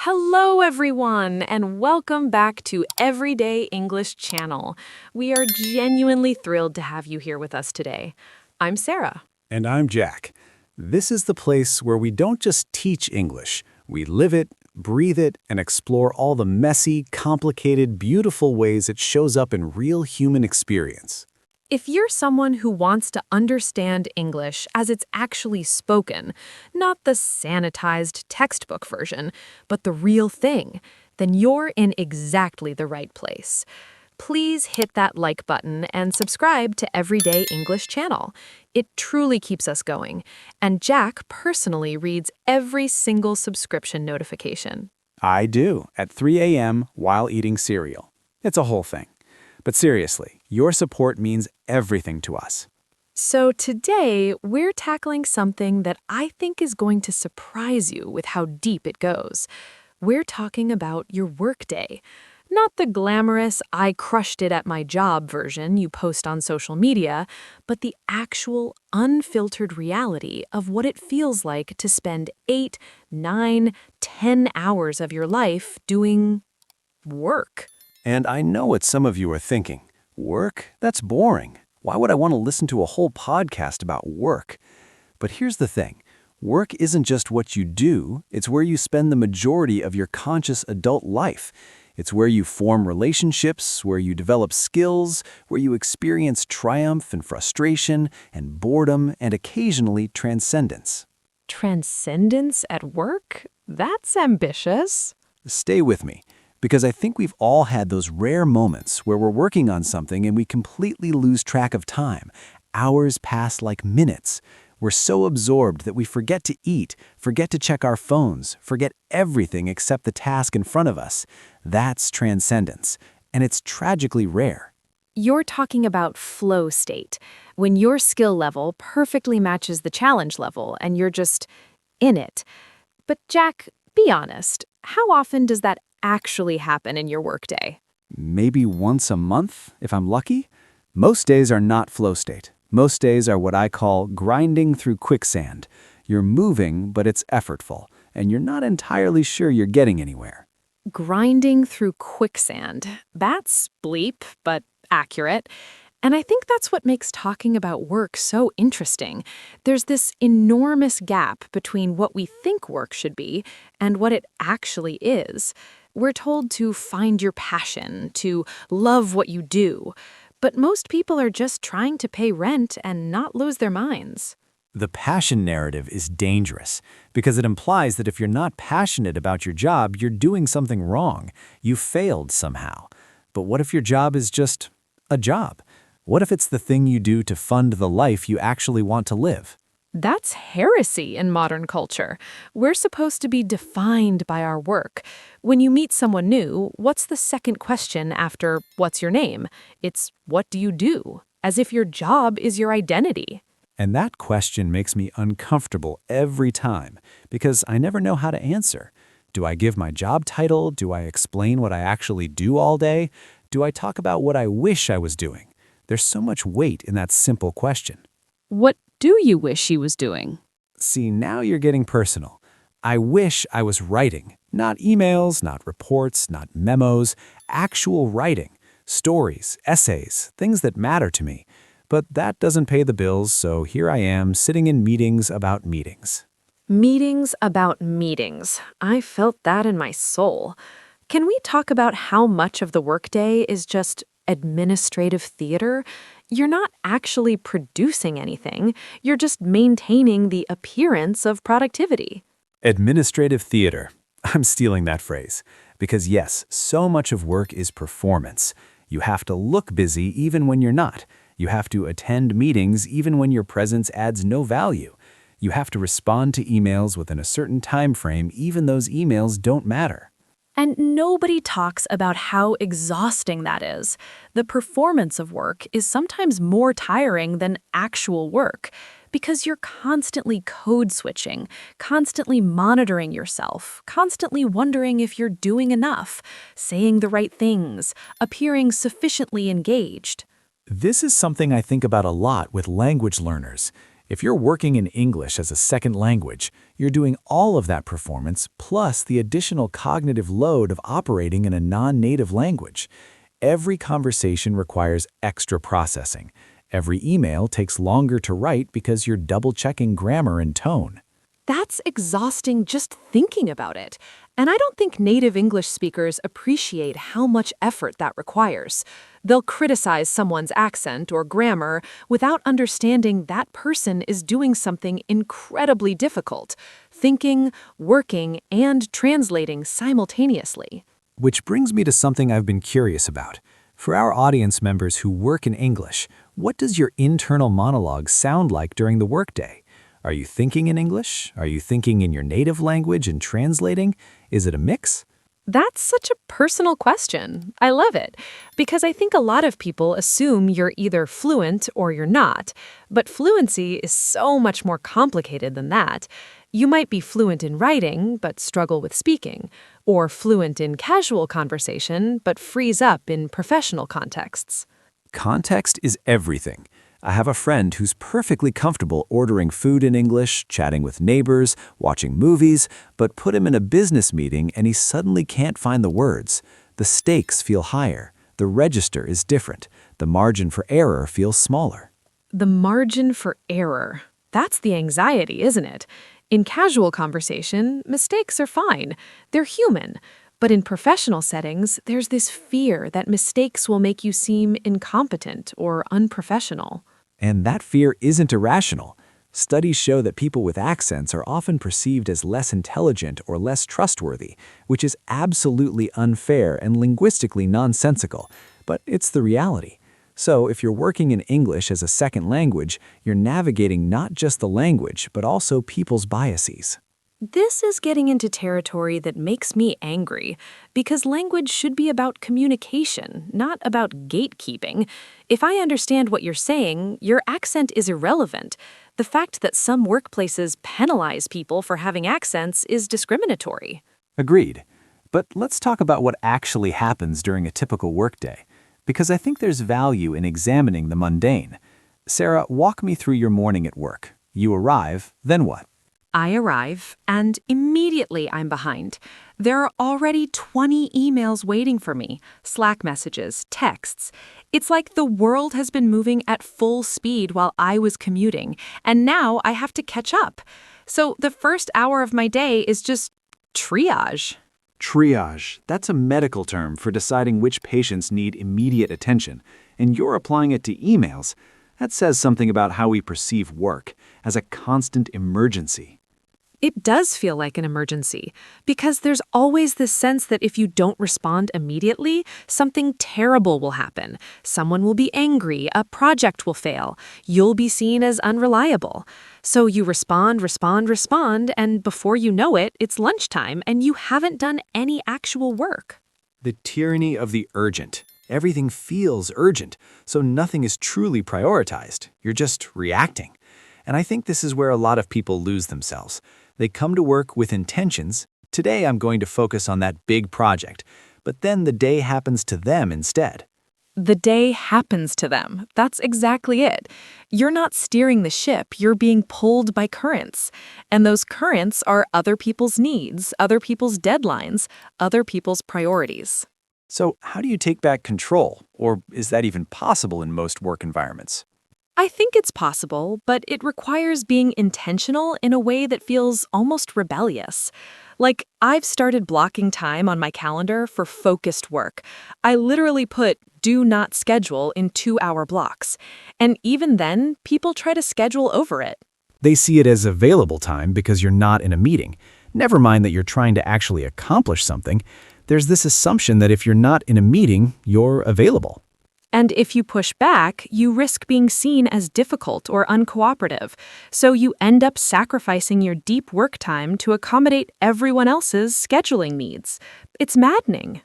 Hello, everyone, and welcome back to Everyday English Channel. We are genuinely thrilled to have you here with us today. I'm Sarah. And I'm Jack. This is the place where we don't just teach English. We live it, breathe it, and explore all the messy, complicated, beautiful ways it shows up in real human experience. If you're someone who wants to understand English as it's actually spoken, not the sanitized textbook version, but the real thing, then you're in exactly the right place. Please hit that like button and subscribe to Everyday English Channel. It truly keeps us going, and Jack personally reads every single subscription notification. I do, at 3 a.m. while eating cereal. It's a whole thing. But seriously, your support means everything to us. So today, we're tackling something that I think is going to surprise you with how deep it goes. We're talking about your workday. Not the glamorous, I crushed it at my job version you post on social media, but the actual, unfiltered reality of what it feels like to spend 8, 9, 10 hours of your life doing work. And I know what some of you are thinking. Work? That's boring. Why would I want to listen to a whole podcast about work? But here's the thing. Work isn't just what you do, it's where you spend the majority of your conscious adult life. It's where you form relationships, where you develop skills, where you experience triumph and frustration and boredom and occasionally transcendence. Transcendence at work? That's ambitious. Stay with me, because I think we've all had those rare moments where we're working on something and we completely lose track of time. Hours pass like minutes. We're so absorbed that we forget to eat, forget to check our phones, forget everything except the task in front of us. That's transcendence, and it's tragically rare. You're talking about flow state, when your skill level perfectly matches the challenge level and you're just in it. But Jack, be honest, how often does that actually happen in your workday? Maybe once a month, if I'm lucky. Most days are not flow state. Most days are what I call grinding through quicksand. You're moving, but it's effortful, and you're not entirely sure you're getting anywhere. Grinding through quicksand. That's bleep, but accurate. And I think that's what makes talking about work so interesting. There's this enormous gap between what we think work should be and what it actually is. We're told to find your passion, to love what you do. But most people are just trying to pay rent and not lose their minds. The passion narrative is dangerous because it implies that if you're not passionate about your job, you're doing something wrong. You failed somehow. But what if your job is just a job? What if it's the thing you do to fund the life you actually want to live? That's heresy in modern culture. We're supposed to be defined by our work. When you meet someone new, what's the second question after what's your name? It's what do you do? As if your job is your identity. And that question makes me uncomfortable every time because I never know how to answer. Do I give my job title? Do I explain what I actually do all day? Do I talk about what I wish I was doing? There's so much weight in that simple question. What do you wish she was doing? See, now you're getting personal. I wish I was writing. Not emails, not reports, not memos, actual writing. Stories, essays, things that matter to me. But that doesn't pay the bills, so here I am sitting in meetings about meetings. Meetings about meetings. I felt that in my soul. Can we talk about how much of the workday is just administrative theater? You're not actually producing anything. You're just maintaining the appearance of productivity. Administrative theater. I'm stealing that phrase. Because yes, so much of work is performance. You have to look busy even when you're not. You have to attend meetings even when your presence adds no value. You have to respond to emails within a certain time frame even those emails don't matter. And nobody talks about how exhausting that is. The performance of work is sometimes more tiring than actual work because you're constantly code switching, constantly monitoring yourself, constantly wondering if you're doing enough, saying the right things, appearing sufficiently engaged. This is something I think about a lot with language learners. If you're working in English as a second language, you're doing all of that performance plus the additional cognitive load of operating in a non-native language. Every conversation requires extra processing. Every email takes longer to write because you're double-checking grammar and tone. That's exhausting just thinking about it. And I don't think native English speakers appreciate how much effort that requires. They'll criticize someone's accent or grammar without understanding that person is doing something incredibly difficult, thinking, working, and translating simultaneously. Which brings me to something I've been curious about. For our audience members who work in English, what does your internal monologue sound like during the workday? Are you thinking in English? Are you thinking in your native language and translating? Is it a mix? That's such a personal question. I love it, because I think a lot of people assume you're either fluent or you're not. But fluency is so much more complicated than that. You might be fluent in writing, but struggle with speaking, or fluent in casual conversation, but freeze up in professional contexts. Context is everything. I have a friend who's perfectly comfortable ordering food in English, chatting with neighbors, watching movies, but put him in a business meeting and he suddenly can't find the words. The stakes feel higher. The register is different. The margin for error feels smaller. The margin for error. That's the anxiety, isn't it? In casual conversation, mistakes are fine. They're human. But in professional settings, there's this fear that mistakes will make you seem incompetent or unprofessional. And that fear isn't irrational. Studies show that people with accents are often perceived as less intelligent or less trustworthy, which is absolutely unfair and linguistically nonsensical, but it's the reality. So if you're working in English as a second language, you're navigating not just the language, but also people's biases. This is getting into territory that makes me angry, because language should be about communication, not about gatekeeping. If I understand what you're saying, your accent is irrelevant. The fact that some workplaces penalize people for having accents is discriminatory. Agreed. But let's talk about what actually happens during a typical workday, because I think there's value in examining the mundane. Sarah, walk me through your morning at work. You arrive, then what? I arrive, and immediately I'm behind. There are already 20 emails waiting for me, Slack messages, texts. It's like the world has been moving at full speed while I was commuting, and now I have to catch up. So the first hour of my day is just triage. Triage. That's a medical term for deciding which patients need immediate attention, and you're applying it to emails. That says something about how we perceive work, as a constant emergency. It does feel like an emergency, because there's always this sense that if you don't respond immediately, something terrible will happen. Someone will be angry, a project will fail, you'll be seen as unreliable. So you respond, and before you know it, it's lunchtime and you haven't done any actual work. The tyranny of the urgent. Everything feels urgent, so nothing is truly prioritized. You're just reacting. And I think this is where a lot of people lose themselves. They come to work with intentions. Today I'm going to focus on that big project, but then the day happens to them instead. The day happens to them. That's exactly it. You're not steering the ship, you're being pulled by currents. And those currents are other people's needs, other people's deadlines, other people's priorities. So how do you take back control? Or is that even possible in most work environments? I think it's possible, but it requires being intentional in a way that feels almost rebellious. Like, I've started blocking time on my calendar for focused work. I literally put "do not schedule" in 2-hour blocks. And even then, people try to schedule over it. They see it as available time because you're not in a meeting. Never mind that you're trying to actually accomplish something. There's this assumption that if you're not in a meeting, you're available. And if you push back, you risk being seen as difficult or uncooperative. So you end up sacrificing your deep work time to accommodate everyone else's scheduling needs. It's maddening.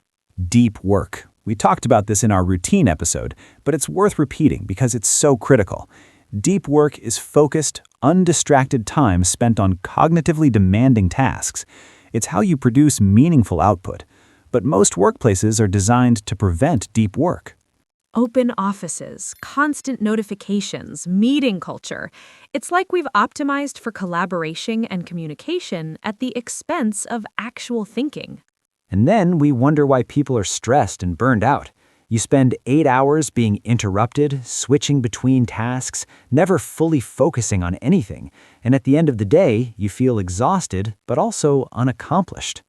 Deep work. We talked about this in our routine episode, but it's worth repeating because it's so critical. Deep work is focused, undistracted time spent on cognitively demanding tasks. It's how you produce meaningful output. But most workplaces are designed to prevent deep work. Open offices, constant notifications, meeting culture. It's like we've optimized for collaboration and communication at the expense of actual thinking. And then we wonder why people are stressed and burned out. You spend 8 hours being interrupted, switching between tasks, never fully focusing on anything, and at the end of the day, you feel exhausted but also unaccomplished.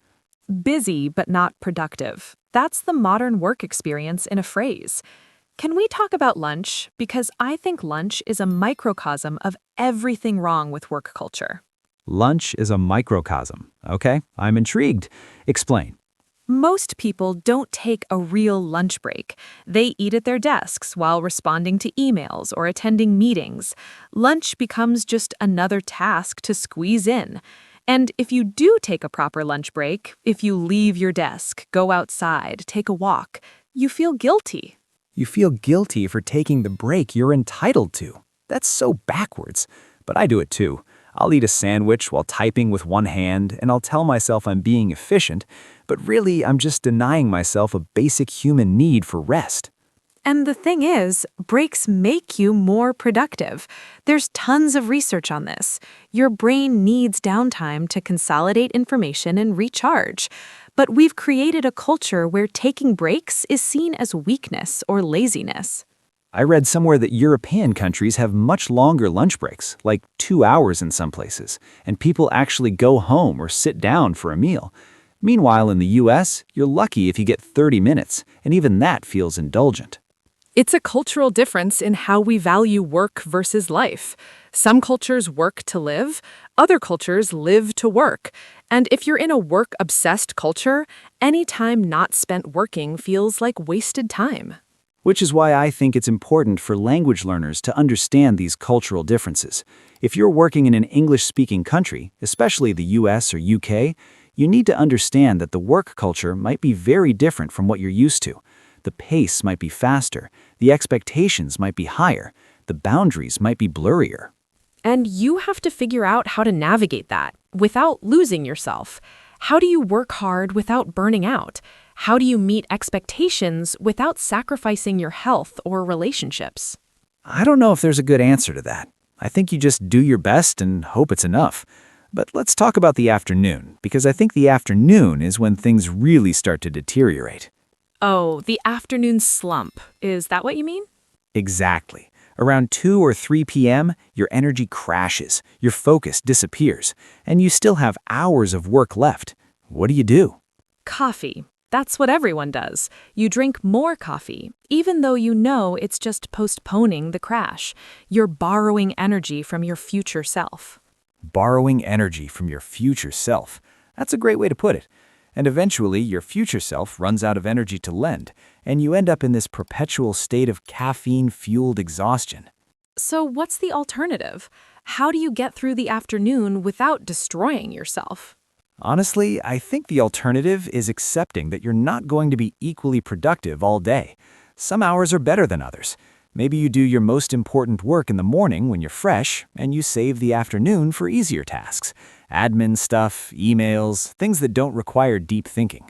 Busy but not productive. That's the modern work experience in a phrase. Can we talk about lunch? Because I think lunch is a microcosm of everything wrong with work culture. Lunch is a microcosm. Okay, I'm intrigued. Explain. Most people don't take a real lunch break. They eat at their desks while responding to emails or attending meetings. Lunch becomes just another task to squeeze in. And if you do take a proper lunch break, if you leave your desk, go outside, take a walk, you feel guilty. You feel guilty for taking the break you're entitled to. That's so backwards. But I do it too. I'll eat a sandwich while typing with one hand, and I'll tell myself I'm being efficient, but really I'm just denying myself a basic human need for rest. And the thing is, breaks make you more productive. There's tons of research on this. Your brain needs downtime to consolidate information and recharge. But we've created a culture where taking breaks is seen as weakness or laziness. I read somewhere that European countries have much longer lunch breaks, like 2 hours in some places, and people actually go home or sit down for a meal. Meanwhile, in the US, you're lucky if you get 30 minutes, and even that feels indulgent. It's a cultural difference in how we value work versus life. Some cultures work to live, other cultures live to work. And if you're in a work-obsessed culture, any time not spent working feels like wasted time. Which is why I think it's important for language learners to understand these cultural differences. If you're working in an English-speaking country, especially the US or UK, you need to understand that the work culture might be very different from what you're used to. The pace might be faster, the expectations might be higher, the boundaries might be blurrier. And you have to figure out how to navigate that without losing yourself. How do you work hard without burning out? How do you meet expectations without sacrificing your health or relationships? I don't know if there's a good answer to that. I think you just do your best and hope it's enough. But let's talk about the afternoon, because I think the afternoon is when things really start to deteriorate. Oh, the afternoon slump. Is that what you mean? Exactly. Around 2 or 3 p.m., your energy crashes, your focus disappears, and you still have hours of work left. What do you do? Coffee. That's what everyone does. You drink more coffee, even though you know it's just postponing the crash. You're borrowing energy from your future self. Borrowing energy from your future self. That's a great way to put it. And eventually, your future self runs out of energy to lend, and you end up in this perpetual state of caffeine-fueled exhaustion. So what's the alternative? How do you get through the afternoon without destroying yourself? Honestly, I think the alternative is accepting that you're not going to be equally productive all day. Some hours are better than others. Maybe you do your most important work in the morning when you're fresh, and you save the afternoon for easier tasks. Admin stuff, emails, things that don't require deep thinking.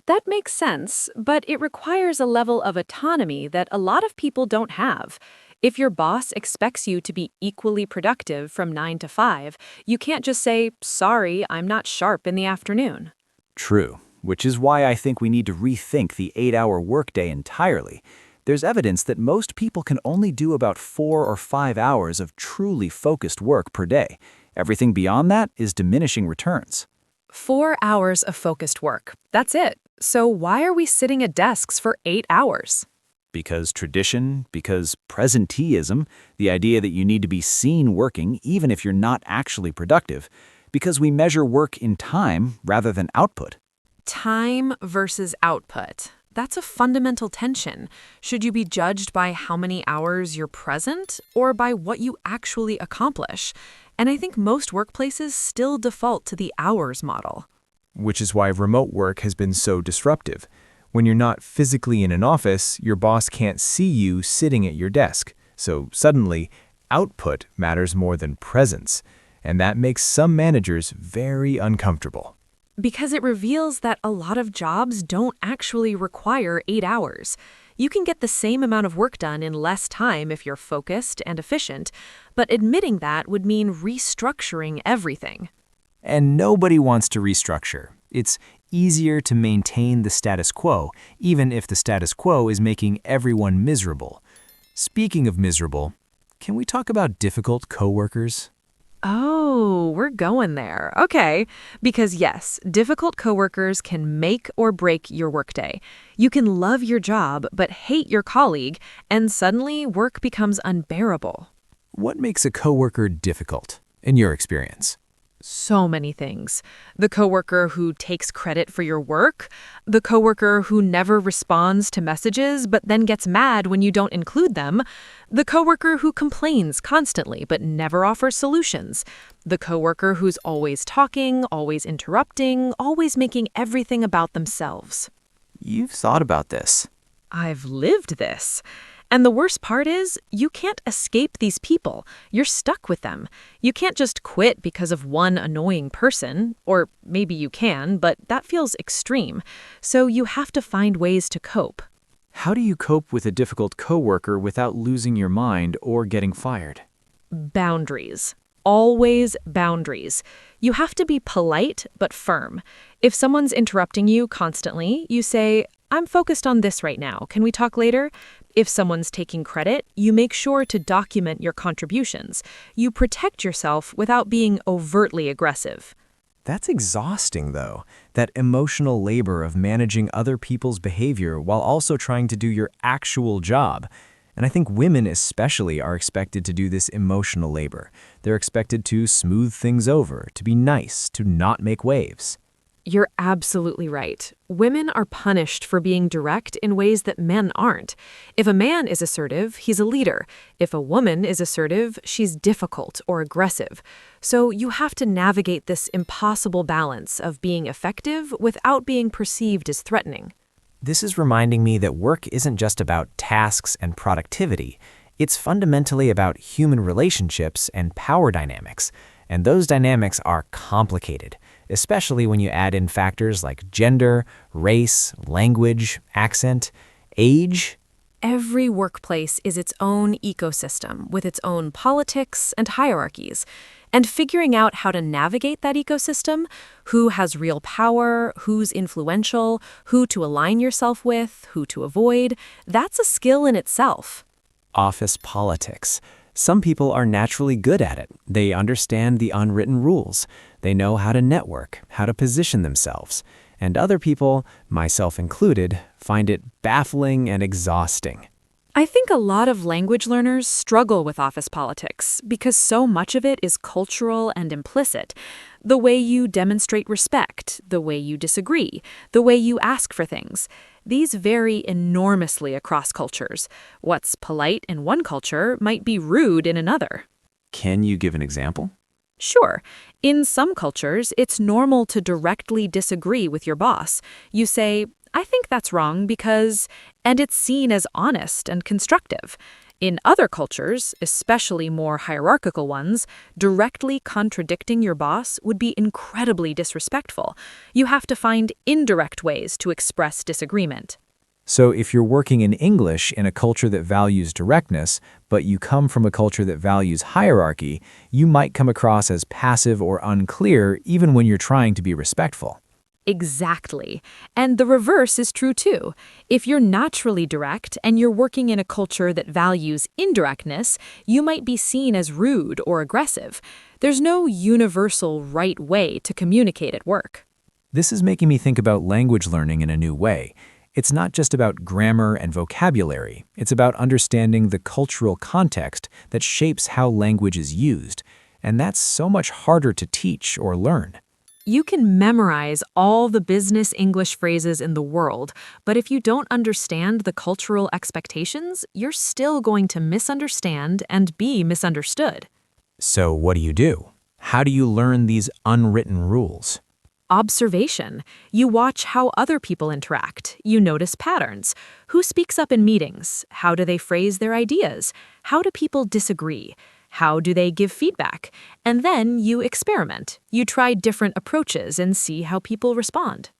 That makes sense, but it requires a level of autonomy that a lot of people don't have. If your boss expects you to be equally productive from 9 to 5, you can't just say, "Sorry, I'm not sharp in the afternoon." True, which is why I think we need to rethink the 8-hour workday entirely. There's evidence that most people can only do about 4 or 5 hours of truly focused work per day. Everything beyond that is diminishing returns. 4 hours of focused work. That's it. So why are we sitting at desks for 8 hours? Because tradition, because presenteeism, the idea that you need to be seen working even if you're not actually productive, because we measure work in time rather than output. Time versus output. That's a fundamental tension. Should you be judged by how many hours you're present or by what you actually accomplish? And I think most workplaces still default to the hours model. Which is why remote work has been so disruptive. When you're not physically in an office, your boss can't see you sitting at your desk. So suddenly, output matters more than presence. And that makes some managers very uncomfortable. Because it reveals that a lot of jobs don't actually require 8 hours. You can get the same amount of work done in less time if you're focused and efficient, but admitting that would mean restructuring everything. And nobody wants to restructure. It's easier to maintain the status quo, even if the status quo is making everyone miserable. Speaking of miserable, can we talk about difficult coworkers? Oh, we're going there. Okay. Because yes, difficult coworkers can make or break your workday. You can love your job but hate your colleague, and suddenly work becomes unbearable. What makes a coworker difficult, in your experience? So many things. The coworker who takes credit for your work, the coworker who never responds to messages but then gets mad when you don't include them, the coworker who complains constantly but never offers solutions, the coworker who's always talking, always interrupting, always making everything about themselves. You've thought about this. I've lived this. And the worst part is, you can't escape these people. You're stuck with them. You can't just quit because of one annoying person, or maybe you can, but that feels extreme. So you have to find ways to cope. How do you cope with a difficult coworker without losing your mind or getting fired? Boundaries. Always boundaries. You have to be polite but firm. If someone's interrupting you constantly, you say, "I'm focused on this right now. Can we talk later?" If someone's taking credit, you make sure to document your contributions. You protect yourself without being overtly aggressive. That's exhausting, though, that emotional labor of managing other people's behavior while also trying to do your actual job. And I think women especially are expected to do this emotional labor. They're expected to smooth things over, to be nice, to not make waves. You're absolutely right. Women are punished for being direct in ways that men aren't. If a man is assertive, he's a leader. If a woman is assertive, she's difficult or aggressive. So you have to navigate this impossible balance of being effective without being perceived as threatening. This is reminding me that work isn't just about tasks and productivity. It's fundamentally about human relationships and power dynamics. And those dynamics are complicated, especially when you add in factors like gender, race, language, accent, age. Every workplace is its own ecosystem with its own politics and hierarchies. And figuring out how to navigate that ecosystem, who has real power, who's influential, who to align yourself with, who to avoid, that's a skill in itself. Office politics. Some people are naturally good at it. They understand the unwritten rules. They know how to network, how to position themselves. And other people, myself included, find it baffling and exhausting. I think a lot of language learners struggle with office politics because so much of it is cultural and implicit. The way you demonstrate respect, the way you disagree, the way you ask for things. These vary enormously across cultures. What's polite in one culture might be rude in another. Can you give an example? Sure. In some cultures, it's normal to directly disagree with your boss. You say, "I think that's wrong because," and it's seen as honest and constructive. In other cultures, especially more hierarchical ones, directly contradicting your boss would be incredibly disrespectful. You have to find indirect ways to express disagreement. So if you're working in English in a culture that values directness, but you come from a culture that values hierarchy, you might come across as passive or unclear even when you're trying to be respectful. Exactly. And the reverse is true too. If you're naturally direct and you're working in a culture that values indirectness, you might be seen as rude or aggressive. There's no universal right way to communicate at work. This is making me think about language learning in a new way. It's not just about grammar and vocabulary. It's about understanding the cultural context that shapes how language is used. And that's so much harder to teach or learn. You can memorize all the business English phrases in the world, but if you don't understand the cultural expectations, you're still going to misunderstand and be misunderstood. So what do you do? How do you learn these unwritten rules? Observation. You watch how other people interact. You notice patterns. Who speaks up in meetings? How do they phrase their ideas? How do people disagree? How do they give feedback? And then you experiment. You try different approaches and see how people respond.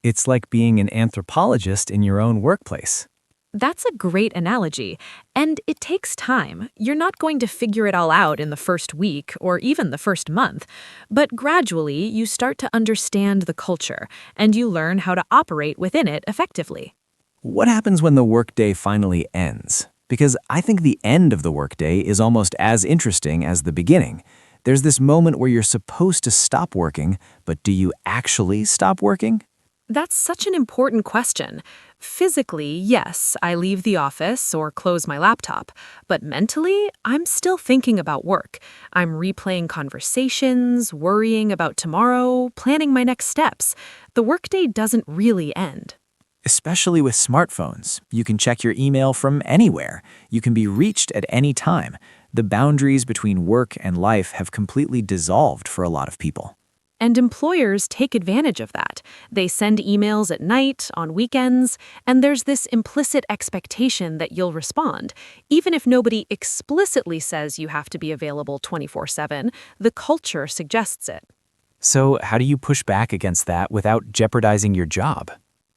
It's like being an anthropologist in your own workplace. That's a great analogy, and it takes time. You're not going to figure it all out in the first week or even the first month, but gradually you start to understand the culture and you learn how to operate within it effectively. What happens when the workday finally ends? Because I think the end of the workday is almost as interesting as the beginning. There's this moment where you're supposed to stop working, but do you actually stop working? That's such an important question. Physically, yes, I leave the office or close my laptop, but mentally, I'm still thinking about work. I'm replaying conversations, worrying about tomorrow, planning my next steps. The workday doesn't really end. Especially with smartphones, you can check your email from anywhere. You can be reached at any time. The boundaries between work and life have completely dissolved for a lot of people. And employers take advantage of that. They send emails at night, on weekends, and there's this implicit expectation that you'll respond. Even if nobody explicitly says you have to be available 24/7, the culture suggests it. So, how do you push back against that without jeopardizing your job?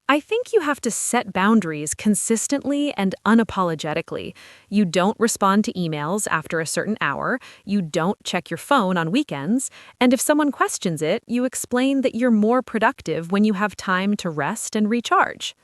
I think you have to set boundaries consistently and unapologetically. You don't respond to emails after a certain hour, you don't check your phone on weekends, and if someone questions it, you explain that you're more productive when you have time to rest and recharge.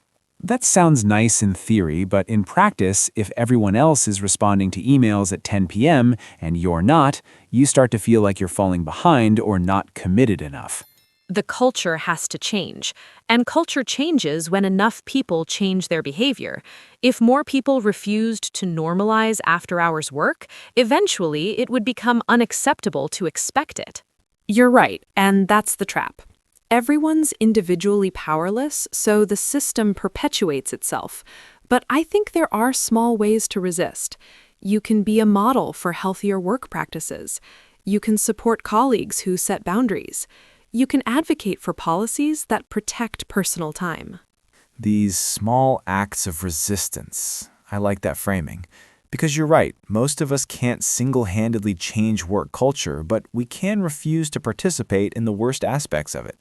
That sounds nice in theory, but in practice, if everyone else is responding to emails at 10 p.m. and you're not, you start to feel like you're falling behind or not committed enough. The culture has to change, and culture changes when enough people change their behavior. If more people refused to normalize after-hours work, eventually it would become unacceptable to expect it. You're right, and that's the trap. Everyone's individually powerless, so the system perpetuates itself. But I think there are small ways to resist. You can be a model for healthier work practices. You can support colleagues who set boundaries. You can advocate for policies that protect personal time. These small acts of resistance. I like that framing. Because you're right, most of us can't single-handedly change work culture, but we can refuse to participate in the worst aspects of it.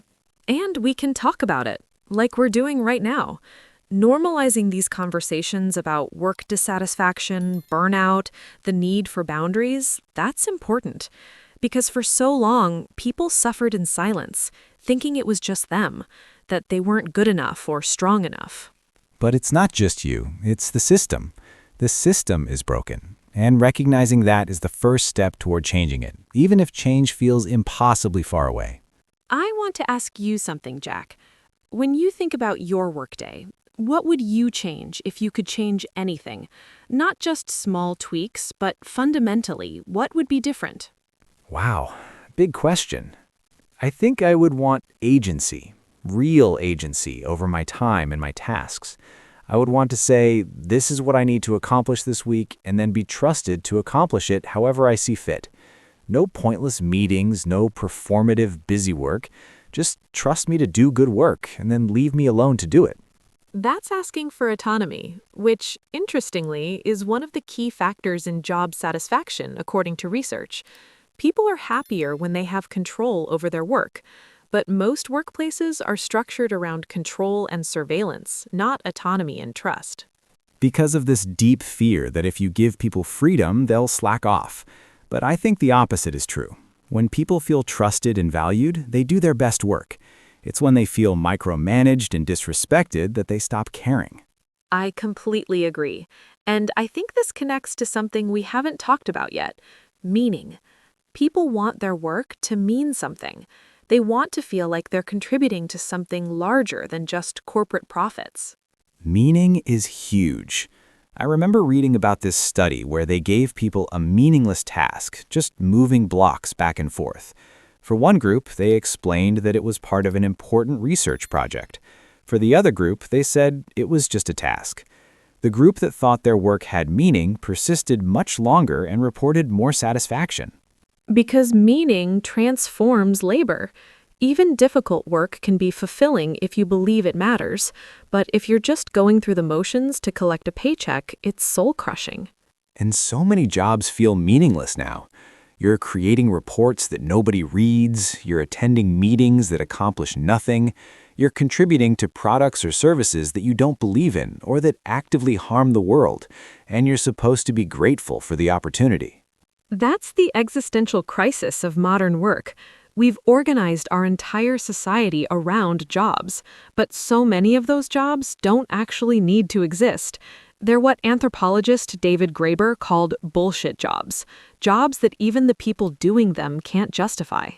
And we can talk about it, like we're doing right now. Normalizing these conversations about work dissatisfaction, burnout, the need for boundaries, that's important. Because for so long, people suffered in silence, thinking it was just them, that they weren't good enough or strong enough. But it's not just you, it's the system. The system is broken, and recognizing that is the first step toward changing it, even if change feels impossibly far away. I want to ask you something, Jack. When you think about your workday, what would you change if you could change anything? Not just small tweaks, but fundamentally, what would be different? Wow, big question. I think I would want agency, real agency over my time and my tasks. I would want to say, this is what I need to accomplish this week, and then be trusted to accomplish it however I see fit. No pointless meetings, no performative busy work. Just trust me to do good work, and then leave me alone to do it. That's asking for autonomy, which, interestingly, is one of the key factors in job satisfaction, according to research. People are happier when they have control over their work, but most workplaces are structured around control and surveillance, not autonomy and trust. Because of this deep fear that if you give people freedom, they'll slack off. But I think the opposite is true. When people feel trusted and valued, they do their best work. It's when they feel micromanaged and disrespected that they stop caring. I completely agree. And I think this connects to something we haven't talked about yet: meaning. People want their work to mean something. They want to feel like they're contributing to something larger than just corporate profits. Meaning is huge. I remember reading about this study where they gave people a meaningless task, just moving blocks back and forth. For one group, they explained that it was part of an important research project. For the other group, they said it was just a task. The group that thought their work had meaning persisted much longer and reported more satisfaction. Because meaning transforms labor. Even difficult work can be fulfilling if you believe it matters, but if you're just going through the motions to collect a paycheck, it's soul-crushing. And so many jobs feel meaningless now. You're creating reports that nobody reads, you're attending meetings that accomplish nothing, you're contributing to products or services that you don't believe in or that actively harm the world, and you're supposed to be grateful for the opportunity. That's the existential crisis of modern work. We've organized our entire society around jobs, but so many of those jobs don't actually need to exist. They're what anthropologist David Graeber called bullshit jobs, jobs that even the people doing them can't justify.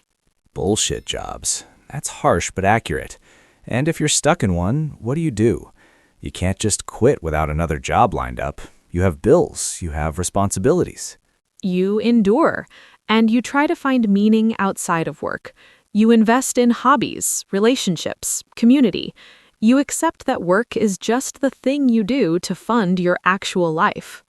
Bullshit jobs. That's harsh but accurate. And if you're stuck in one, what do? You can't just quit without another job lined up. You have bills, you have responsibilities. You endure, and you try to find meaning outside of work. You invest in hobbies, relationships, community. You accept that work is just the thing you do to fund your actual life.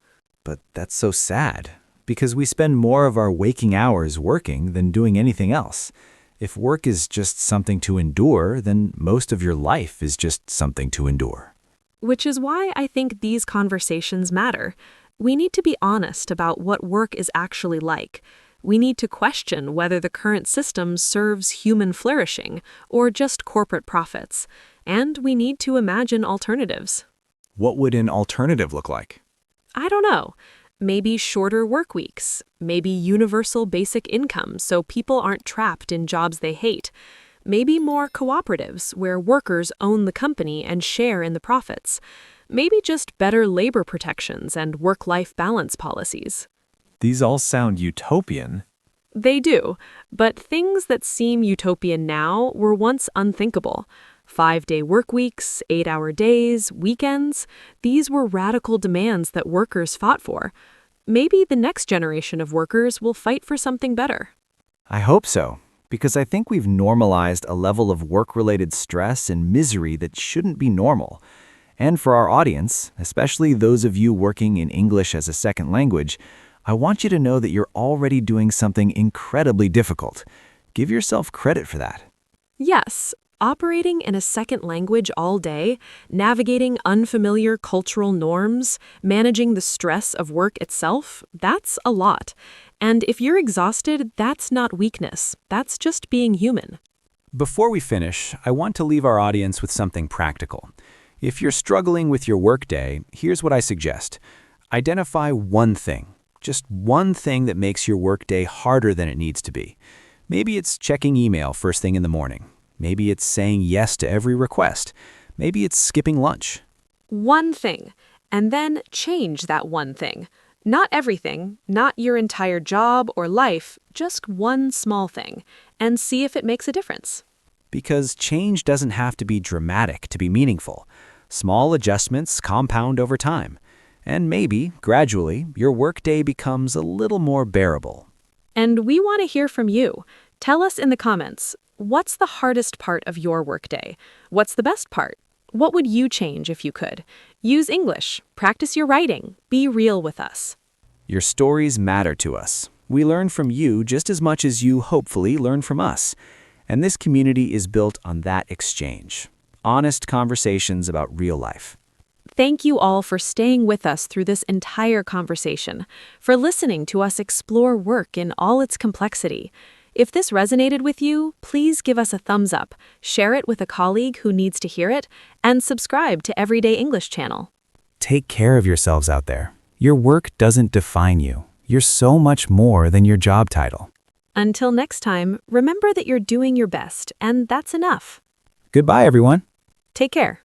But that's so sad, because we spend more of our waking hours working than doing anything else. If work is just something to endure, then most of your life is just something to endure. Which is why I think these conversations matter. We need to be honest about what work is actually like. We need to question whether the current system serves human flourishing or just corporate profits. And we need to imagine alternatives. What would an alternative look like? I don't know. Maybe shorter work weeks. Maybe universal basic income so people aren't trapped in jobs they hate. Maybe more cooperatives where workers own the company and share in the profits. Maybe just better labor protections and work-life balance policies. These all sound utopian. They do, but things that seem utopian now were once unthinkable. 5-day work weeks, 8-hour days, weekends, these were radical demands that workers fought for. Maybe the next generation of workers will fight for something better. I hope so, because I think we've normalized a level of work-related stress and misery that shouldn't be normal. And for our audience, especially those of you working in English as a second language, I want you to know that you're already doing something incredibly difficult. Give yourself credit for that. Yes, operating in a second language all day, navigating unfamiliar cultural norms, managing the stress of work itself, that's a lot. And if you're exhausted, that's not weakness. That's just being human. Before we finish, I want to leave our audience with something practical. If you're struggling with your workday, here's what I suggest. Identify one thing, just one thing that makes your workday harder than it needs to be. Maybe it's checking email first thing in the morning. Maybe it's saying yes to every request. Maybe it's skipping lunch. One thing, and then change that one thing. Not everything, not your entire job or life, just one small thing, and see if it makes a difference. Because change doesn't have to be dramatic to be meaningful. Small adjustments compound over time. And maybe, gradually, your workday becomes a little more bearable. And we want to hear from you. Tell us in the comments, what's the hardest part of your workday? What's the best part? What would you change if you could? Use English, practice your writing, be real with us. Your stories matter to us. We learn from you just as much as you hopefully learn from us. And this community is built on that exchange. Honest conversations about real life. Thank you all for staying with us through this entire conversation, for listening to us explore work in all its complexity. If this resonated with you, please give us a thumbs up, share it with a colleague who needs to hear it, and subscribe to Everyday English Channel. Take care of yourselves out there. Your work doesn't define you. You're so much more than your job title. Until next time, remember that you're doing your best, and that's enough. Goodbye, everyone. Take care.